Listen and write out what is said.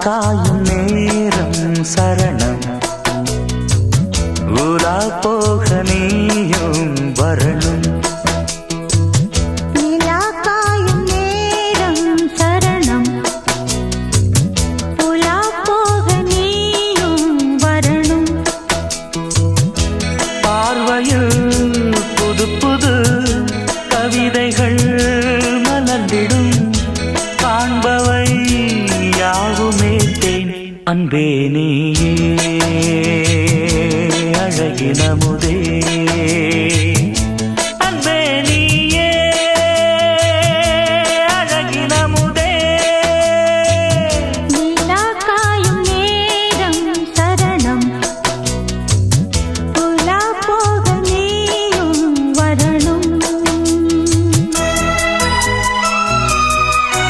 காயும் நேரம் சரணம் உலா போக நீயும் வரணும் புது புது கவிதைகள் மலர்ந்திடும் காண்பவை யாவுமே தேன் அன்பே நீயே